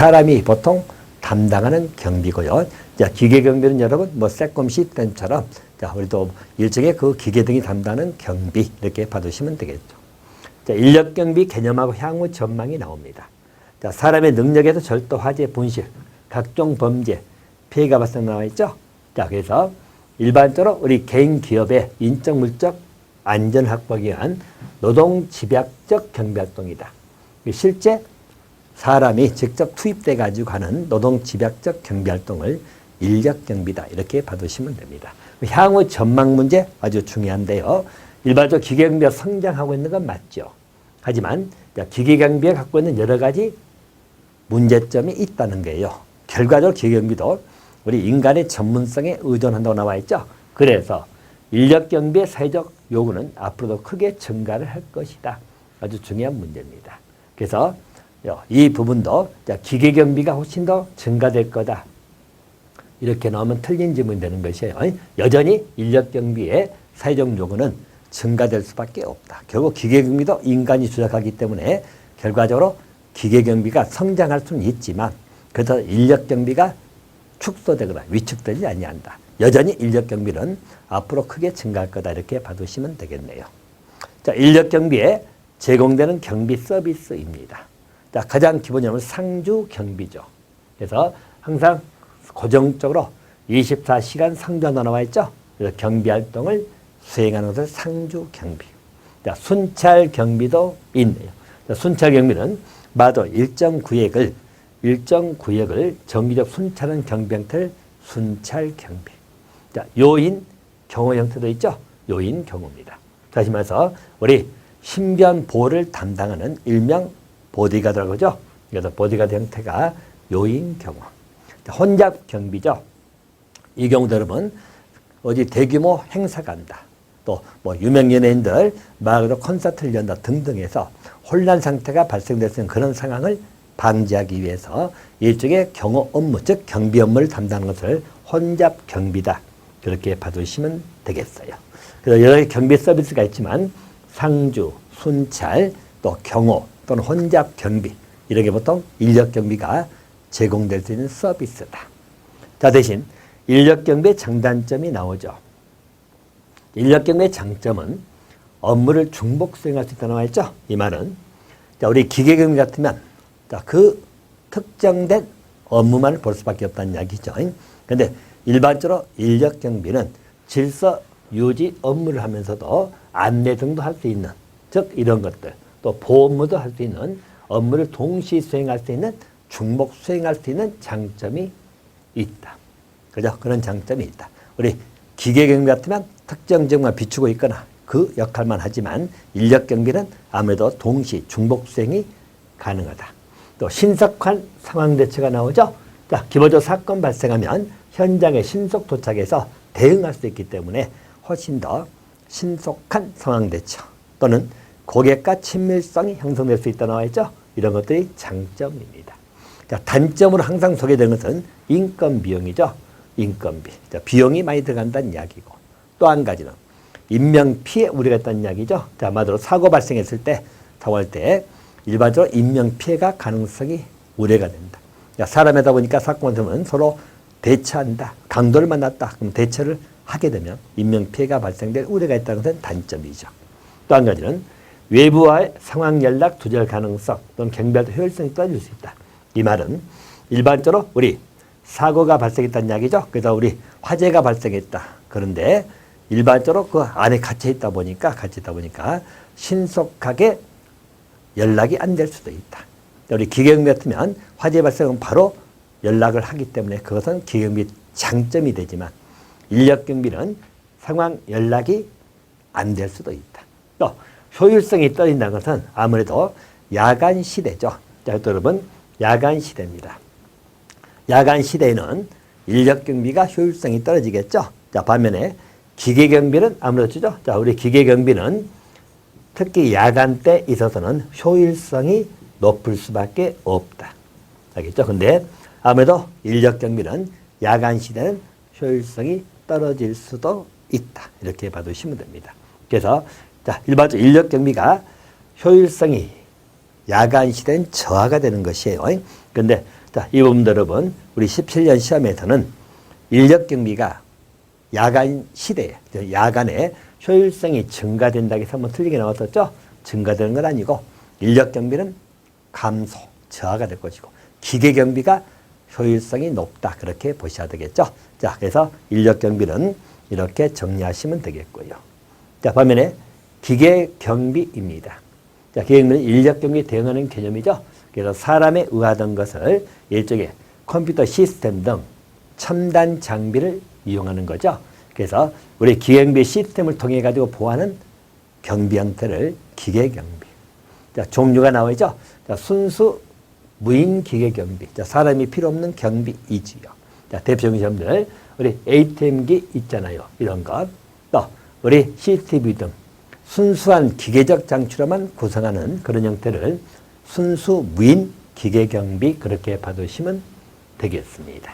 사람이 보통 담당하는 경비고요. 자, 기계 경비는 여러분 뭐 세콤 시스템처럼 자, 우리도 일종의 그 기계 등이 담당하는 경비 이렇게 봐두시면 되겠죠. 자, 인력 경비 개념하고 향후 전망이 나옵니다. 자, 사람의 능력에서 절도, 화재, 분실, 각종 범죄, 피해가 발생 나와 있죠. 자, 그래서 일반적으로 우리 개인 기업의 인적 물적 안전 확보하기 위한 노동 집약적 경비 활동이다. 실제 사람이 직접 투입돼 가지고 하는 노동 집약적 경비 활동을 인력 경비다 이렇게 봐두시면 됩니다. 향후 전망 문제 아주 중요한데요. 일반적으로 기계 경비가 성장하고 있는 건 맞죠. 하지만 기계 경비가 갖고 있는 여러 가지 문제점이 있다는 거예요. 결과적으로 기계 경비도 우리 인간의 전문성에 의존한다고 나와 있죠. 그래서 인력 경비의 사회적 요구는 앞으로도 크게 증가를 할 것이다. 아주 중요한 문제입니다. 그래서 이 부분도 기계 경비가 훨씬 더 증가될 거다. 이렇게 나오면 틀린 질문이 되는 것이에요. 여전히 인력 경비의 사회적 요구는 증가될 수밖에 없다. 결국 기계 경비도 인간이 조작하기 때문에 결과적으로 기계 경비가 성장할 수는 있지만 그래서 인력 경비가 축소되거나 위축되지 아니한다. 여전히 인력 경비는 앞으로 크게 증가할 거다. 이렇게 봐두시면 되겠네요. 자, 인력 경비에 제공되는 경비 서비스입니다. 자, 가장 기본적으로 상주 경비죠. 그래서 항상 고정적으로 24시간 상주한다 나와 있죠. 그래서 경비 활동을 수행하는 것을 상주 경비. 자, 순찰 경비도 있네요. 자, 순찰 경비는 마도 일정 구역을 정기적 순찰하는 경비 형태를 순찰 경비. 자, 요인 경호 형태도 있죠. 요인 경호입니다. 다시 말해서 우리 신변 보호를 담당하는 일명 보디가드라고 하죠. 그래서 보디가드 형태가 요인 경호. 혼잡 경비죠. 이 경우도 여러분 어디 대규모 행사가 한다. 또 뭐 유명 연예인들 막 콘서트를 연다 등등 해서 혼란 상태가 발생될 수 있는 그런 상황을 방지하기 위해서 일종의 경호 업무, 즉 경비 업무를 담당하는 것을 혼잡 경비다. 그렇게 봐두시면 되겠어요. 그래서 여러 가지 경비 서비스가 있지만 상주, 순찰, 또 경호 또는 혼잡 경비 이런 게 보통 인력 경비가 제공될 수 있는 서비스다. 자, 대신 인력 경비의 장단점이 나오죠. 인력 경비의 장점은 업무를 중복 수행할 수 있다고 나와 있죠. 이 말은 자, 우리 기계 경비 같으면 자, 그 특정된 업무만 볼 수밖에 없다는 이야기죠. 그런데 일반적으로 인력 경비는 질서 유지 업무를 하면서도 안내 등도 할 수 있는 즉 이런 것들 또 보험도 할 수 있는 업무를 동시 수행할 수 있는 중복 수행할 수 있는 장점이 있다. 그죠? 그런 장점이 있다. 우리 기계 경비 같으면 특정 지역만 비추고 있거나 그 역할만 하지만 인력 경비는 아무래도 동시 중복 수행이 가능하다. 또 신속한 상황 대처가 나오죠. 자, 기본적으로 사건 발생하면 현장에 신속 도착해서 대응할 수 있기 때문에 훨씬 더 신속한 상황 대처 또는 고객과 친밀성이 형성될 수 있다 나와 있죠. 이런 것들이 장점입니다. 자, 단점으로 항상 소개되는 것은 인건 비용이죠. 인건비. 자, 비용이 많이 들어간다는 이야기고 또 한 가지는 인명 피해 우려가 있다는 이야기죠. 자, 아마도 사고 발생했을 때 사고할 때 일반적으로 인명 피해가 가능성이 우려가 된다. 자, 사람이다 보니까 사건을 들으면 서로 대처한다. 강도를 만났다. 그럼 대처를 하게 되면 인명 피해가 발생될 우려가 있다는 것은 단점이죠. 또 한 가지는 외부와의 상황 연락 두절 가능성 또는 경비활동 효율성이 떨어질 수 있다. 이 말은 일반적으로 우리 사고가 발생했다는 이야기죠. 그래서 우리 화재가 발생했다. 그런데 일반적으로 그 안에 갇혀 있다 보니까 신속하게 연락이 안 될 수도 있다. 우리 기계경비 같으면 화재 발생은 바로 연락을 하기 때문에 그것은 기계경비 장점이 되지만 인력경비는 상황 연락이 안 될 수도 있다. 또 효율성이 떨어진다는 것은 아무래도 야간 시대죠. 자, 여러분 야간 시대입니다. 야간 시대에는 인력경비가 효율성이 떨어지겠죠. 자, 반면에 기계경비는 아무래도 주죠. 자, 우리 기계경비는 특히 야간 때 있어서는 효율성이 높을 수밖에 없다. 알겠죠? 근데 아무래도 인력경비는 야간 시대는 효율성이 떨어질 수도 있다. 이렇게 봐두시면 됩니다. 그래서 자, 일반적으로 인력경비가 효율성이 야간 시대는 저하가 되는 것이에요. 근데 자, 이 부분도 여러분 우리 17년 시험에서는 인력 경비가 야간 시대에 야간에 효율성이 증가된다고 해서 한번 틀리게 나왔었죠. 증가되는 건 아니고 인력 경비는 감소, 저하가 될 것이고 기계 경비가 효율성이 높다 그렇게 보셔야 되겠죠. 자, 그래서 인력 경비는 이렇게 정리하시면 되겠고요. 자, 반면에 기계 경비입니다. 자, 기계 경비는 인력 경비에 대응하는 개념이죠. 그래서 사람에 의하던 것을 일종의 컴퓨터 시스템 등 첨단 장비를 이용하는 거죠. 그래서 우리 기계 경비 시스템을 통해 가지고 보호하는 경비 형태를 기계 경비. 자, 종류가 나오죠. 자, 순수 무인 기계 경비. 자, 사람이 필요 없는 경비이지요. 자, 대표적인 점들 우리 ATM기 있잖아요. 이런 것. 또 우리 CCTV 등 순수한 기계적 장치로만 구성하는 그런 형태를 순수 무인 기계 경비 그렇게 봐두시면 되겠습니다.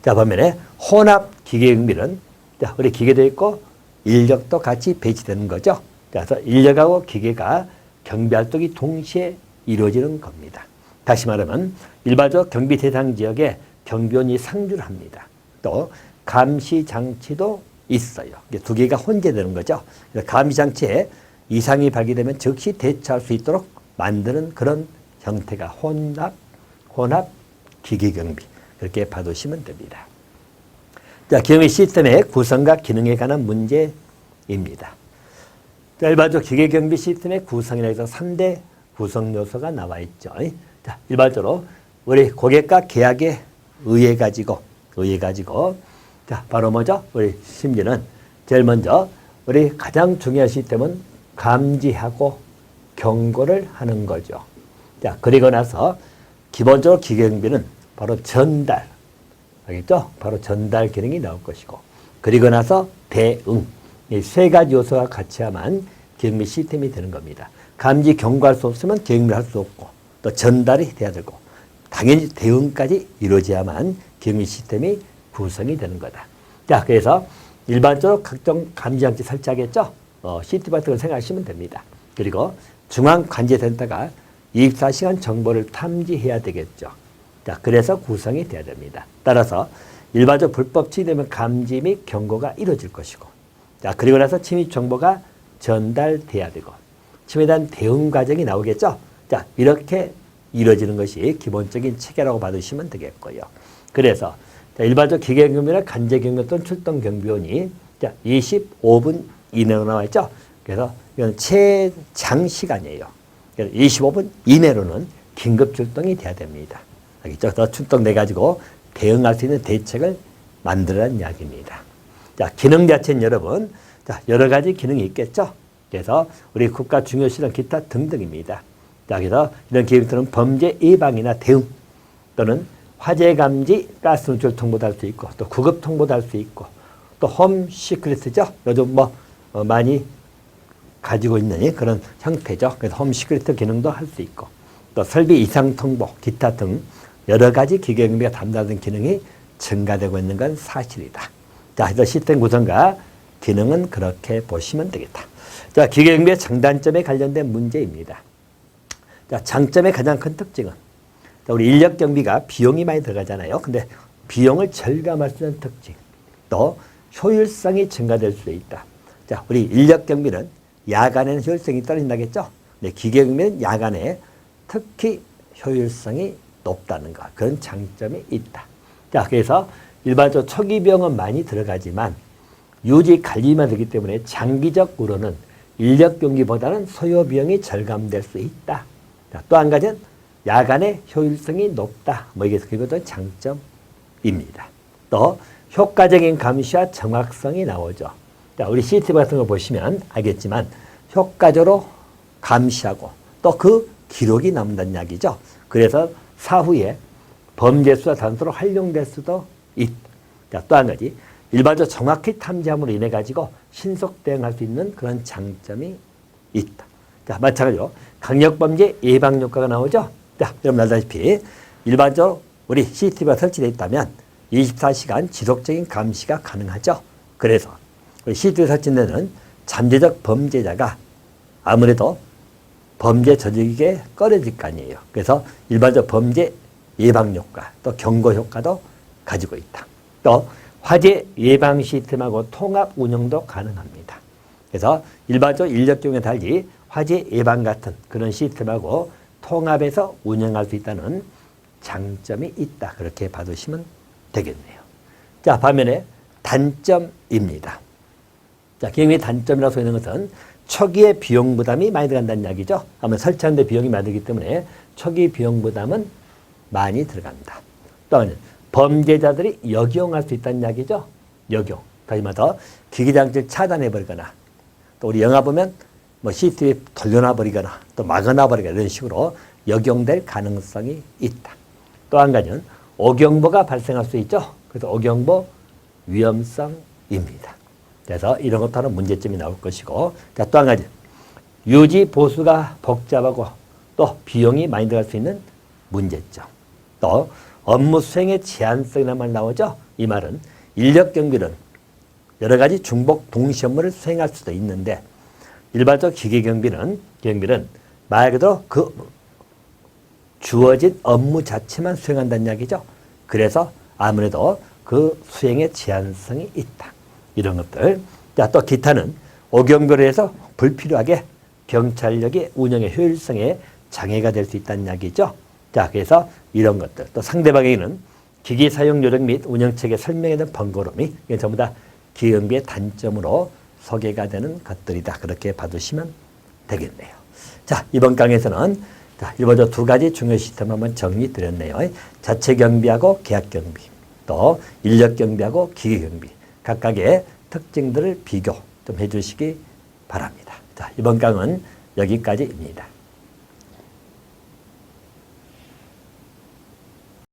자, 반면에 혼합 기계 경비는 자, 우리 기계도 있고 인력도 같이 배치되는 거죠. 자, 그래서 인력하고 기계가 경비 활동이 동시에 이루어지는 겁니다. 다시 말하면 일반적 경비 대상 지역에 경비원이 상주를 합니다. 또 감시 장치도 있어요. 이게 두 개가 혼재되는 거죠. 감시 장치에 이상이 발견되면 즉시 대처할 수 있도록 만드는 그런 형태가 혼합 기계 경비 그렇게 봐두시면 됩니다. 자, 경비 시스템의 구성과 기능에 관한 문제입니다. 자, 일반적 기계 경비 시스템의 구성이라 해서 3대 구성 요소가 나와 있죠. 자, 일반적으로 우리 고객과 계약에 의해 가지고 자, 바로 뭐죠? 우리 심지는 제일 먼저 우리 가장 중요한 시스템은 감지하고 경고를 하는 거죠. 자, 그리고 나서 기본적으로 기계 경비는 바로 전달, 알겠죠? 바로 전달 기능이 나올 것이고, 그리고 나서 대응, 이 세 가지 요소가 같이야만 경비 시스템이 되는 겁니다. 감지 경고할 수 없으면 경비를 할 수 없고, 또 전달이 돼야 되고, 당연히 대응까지 이루어져야만 경비 시스템이 구성이 되는 거다. 자, 그래서 일반적으로 각종 감지장치 설치하겠죠? CCTV 같은 걸 생각하시면 됩니다. 그리고 중앙관제센터가 24시간 정보를 탐지해야 되겠죠. 자, 그래서 구성이 돼야 됩니다. 따라서 일반적 불법 침입되면 감지 및 경고가 이루어질 것이고, 자, 그리고 나서 침입 정보가 전달돼야 되고, 침입에 대한 대응 과정이 나오겠죠. 자, 이렇게 이루어지는 것이 기본적인 체계라고 받으시면 되겠고요. 그래서 일반적 기계 경비나 간제 경비 또는 출동 경비원이 25분 이내로 나와 있죠. 그래서 이건 최장 시간이에요. 그래서 25분 이내로는 긴급 출동이 돼야 됩니다. 알겠죠? 더 출동돼 가지고 대응할 수 있는 대책을 만들라는 이야기입니다. 자, 기능 자체는 여러분, 자, 여러 가지 기능이 있겠죠. 그래서 우리 국가 중요시설 기타 등등입니다. 자, 그래서 이런 기능들은 범죄 예방이나 대응 또는 화재 감지, 가스 누출 통보도 할 수 있고, 또 구급 통보도 할 수 있고, 또 홈 시크릿이죠. 요즘 많이 가지고 있는 그런 형태죠. 그래서 홈 시크릿 기능도 할 수 있고, 또 설비 이상 통보, 기타 등 여러 가지 기계 경비가 담당하는 기능이 증가되고 있는 건 사실이다. 자, 그래서 시스템 구성과 기능은 그렇게 보시면 되겠다. 자, 기계 경비의 장단점에 관련된 문제입니다. 자, 장점의 가장 큰 특징은 우리 인력 경비가 비용이 많이 들어가잖아요. 근데 비용을 절감할 수 있는 특징, 또 효율성이 증가될 수 있다. 자, 우리 인력 경비는 야간에는 효율성이 떨어진다겠죠. 근데 기계 경비는 야간에 특히 효율성이 높다는 것, 그런 장점이 있다. 자, 그래서 일반적으로 초기 비용은 많이 들어가지만 유지 관리만 되기 때문에 장기적으로는 인력 경비보다는 소요 비용이 절감될 수 있다. 자, 또 한 가지는 야간의 효율성이 높다. 이게 그것도 장점입니다. 또 효과적인 감시와 정확성이 나오죠. 자, 우리 CCTV 같은 거 보시면 알겠지만 효과적으로 감시하고 또 그 기록이 남는다는 이야기죠. 그래서 사후에 범죄 수사 단서로 활용될 수도 있다. 자, 또 한 가지 일반적으로 정확히 탐지함으로 인해 가지고 신속 대응할 수 있는 그런 장점이 있다. 자, 마찬가지로 강력범죄 예방 효과가 나오죠. 자, 여러분 알다시피 일반적으로 우리 CCTV가 설치되어 있다면 24시간 지속적인 감시가 가능하죠. 그래서 우리 CCTV 설치되는 잠재적 범죄자가 아무래도 범죄 저지르기에 꺼려질 거 아니에요. 그래서 일반적 범죄 예방 효과, 또 경고 효과도 가지고 있다. 또 화재 예방 시스템하고 통합 운영도 가능합니다. 그래서 일반적 인력 경우에 달리 화재 예방 같은 그런 시스템하고 통합해서 운영할 수 있다는 장점이 있다. 그렇게 봐두시면 되겠네요. 자, 반면에 단점입니다. 자, 경영의 단점이라고 소리하는 것은 초기에 비용 부담이 많이 들어간다는 이야기죠. 아마 설치하는데 비용이 많이 들기 때문에 초기 비용 부담은 많이 들어간다. 또 범죄자들이 역용할 수 있다는 이야기죠. 역용. 다시 말해서 기기장치를 차단해버리거나 또 우리 영화 보면 뭐 CCTV 돌려놔버리거나 또 막아놔버리거나 이런 식으로 역용될 가능성이 있다. 또 한 가지는 오경보가 발생할 수 있죠. 그래서 오경보 위험성입니다. 그래서 이런 것도 문제점이 나올 것이고, 또 한 가지 유지 보수가 복잡하고 또 비용이 많이 들어갈 수 있는 문제점. 또 업무 수행의 제한성이라는 말 나오죠. 이 말은 인력 경비는 여러 가지 중복 동시 업무를 수행할 수도 있는데 일반적 기계 경비는 말 그대로 그 주어진 업무 자체만 수행한다는 이야기죠. 그래서 아무래도 그 수행의 제한성이 있다. 이런 것들. 자, 또 기타는 오경비로 해서 불필요하게 경찰력의 운영의 효율성에 장애가 될 수 있다는 이야기죠. 자, 그래서 이런 것들. 또 상대방에게는 기기 사용 요령 및 운영체계 설명에 대한 번거로움이 전부 다 기계경비의 단점으로 소개가 되는 것들이다. 그렇게 봐두시면 되겠네요. 자, 이번 강의에서는 일반적으로 두 가지 중요 시스템 한번 정리 드렸네요. 자체 경비하고 계약 경비, 또 인력 경비하고 기계 경비 각각의 특징들을 비교 좀 해주시기 바랍니다. 자, 이번 강은 여기까지입니다.